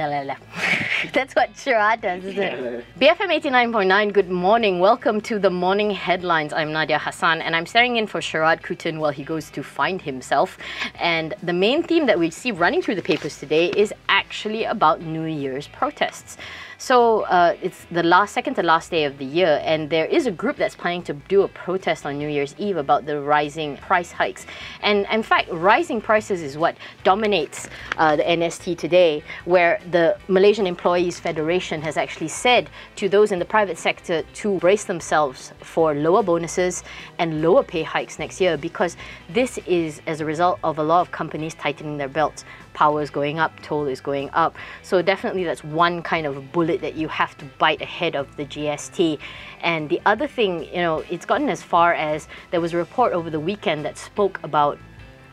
That's what Sharad does, isn't it? BFM 89.9, good morning. Welcome to the morning headlines. I'm Nadia Hassan and I'm staring in for Sharad Kutan while he goes to find himself. And the main theme that we see running through the papers today is actually about New Year's protests. So it's the second to last day of the year, and there is a group that's planning to do a protest on New Year's Eve about the rising price hikes. And in fact, rising prices is what dominates the NST today, where the Malaysian Employees Federation has actually said to those in the private sector to brace themselves for lower bonuses and lower pay hikes next year, because this is as a result of a lot of companies tightening their belts. Power is going up, toll is going up. So definitely that's one kind of bullet that you have to bite ahead of the GST. And the other thing, it's gotten as far as there was a report over the weekend that spoke about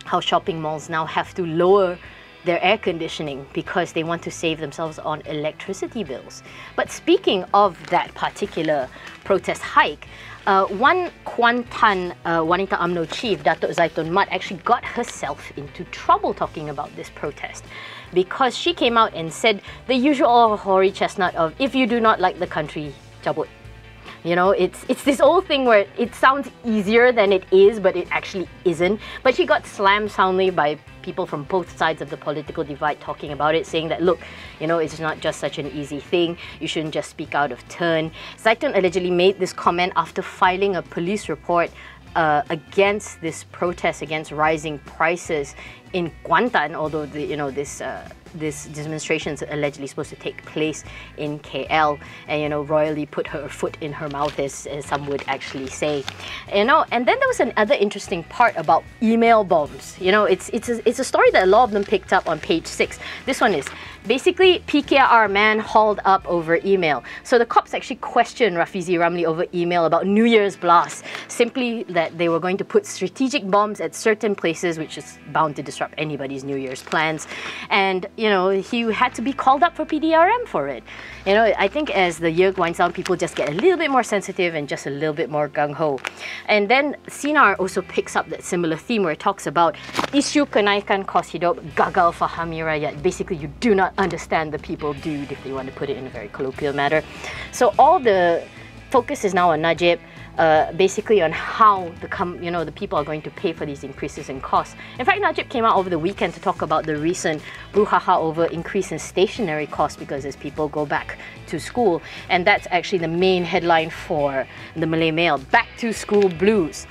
how shopping malls now have to lower their air conditioning because they want to save themselves on electricity bills. But speaking of that particular protest hike, one Kuantan Wanita UMNO chief, Datuk Zaitun Mat, actually got herself into trouble talking about this protest because she came out and said the usual hoary chestnut of, if you do not like the country, cabut. It's this old thing where it sounds easier than it is, but it actually isn't. But she got slammed soundly by people from both sides of the political divide talking about it, saying that, look, it's not just such an easy thing. You shouldn't just speak out of turn. Zaitun allegedly made this comment after filing a police report against this protest against rising prices in Kuantan, although this demonstration is allegedly supposed to take place in KL, and royally put her foot in her mouth, as some would actually say. And then there was another interesting part about email bombs. It's a story that a lot of them picked up on page 6. This one is basically PKR man hauled up over email. So the cops actually questioned Rafizi Ramli over email about New Year's blasts, simply that they were going to put strategic bombs at certain places, which is bound to disrupt anybody's New Year's plans. And he had to be called up for PDRM for it. I think as the year winds down, people just get a little bit more sensitive and just a little bit more gung-ho. And then Sinar also picks up that similar theme where it talks about isu kenaikan kos hidup gagal fahami rakyat. Basically, you do not understand the people, dude, if they want to put it in a very colloquial manner. So all the focus is now on Najib, basically on how the people are going to pay for these increases in costs. In fact, Najib came out over the weekend to talk about the recent brouhaha over increase in stationery costs because as people go back to school, and that's actually the main headline for the Malay Mail, back to school blues.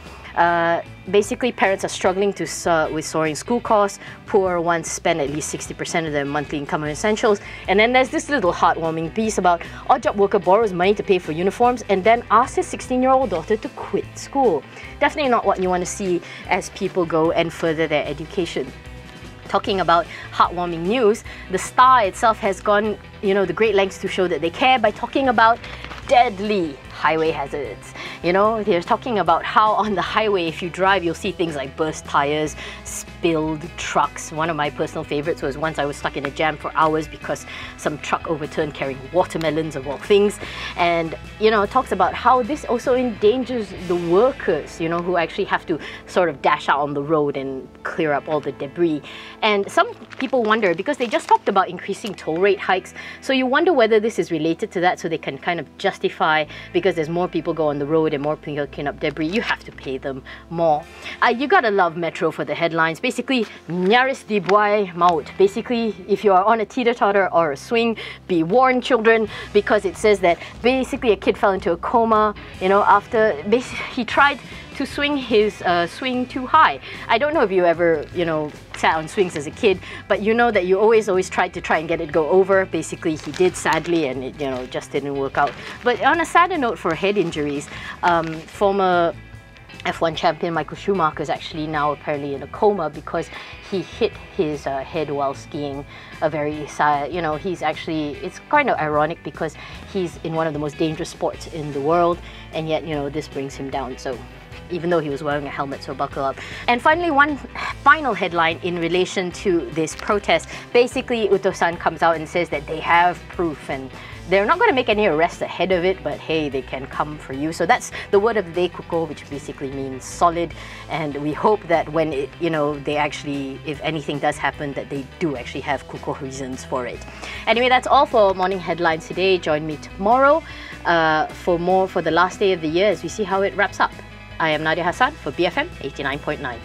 Basically, parents are struggling with soaring school costs. Poor ones spend at least 60% of their monthly income on essentials. And then there's this little heartwarming piece about odd job worker borrows money to pay for uniforms and then asks his 16-year-old daughter to quit school. Definitely not what you want to see as people go and further their education. Talking about heartwarming news, the Star itself has gone, the great lengths to show that they care by talking about deadly highway hazards. They're talking about how on the highway, if you drive, you'll see things like burst tires, spilled trucks. One of my personal favorites was once I was stuck in a jam for hours because some truck overturned carrying watermelons of all things. And, it talks about how this also endangers the workers, who actually have to sort of dash out on the road and clear up all the debris. And some people wonder, because they just talked about increasing toll rate hikes, so you wonder whether this is related to that, so they can kind of justify, because there's more people go on the road and more people clean up debris, you have to pay them more. You gotta love Metro for the headlines. Basically, nyaris dibuai maut. Basically, if you are on a teeter-totter or a swing, be warned, children, because it says that basically a kid fell into a coma, after he tried to swing his swing too high. I don't know if you ever, sat on swings as a kid, but you know that you always tried to try and get it go over. Basically, he did, sadly, and it, just didn't work out. But on a sadder note for head injuries, former F1 champion Michael Schumacher is actually now apparently in a coma because he hit his head while skiing. A very sad, he's actually, it's kind of ironic because he's in one of the most dangerous sports in the world, and yet, this brings him down. So even though he was wearing a helmet, so buckle up. And finally, one final headline in relation to this protest. Basically, Utosan comes out and says that they have proof and they're not going to make any arrests ahead of it, but hey, they can come for you. So that's the word of the day, kukuh, which basically means solid. And we hope that when it, they actually, if anything does happen, that they do actually have kukuh reasons for it. Anyway, that's all for Morning Headlines today. Join me tomorrow for more for the last day of the year as we see how it wraps up. I am Nadia Hassan for BFM 89.9.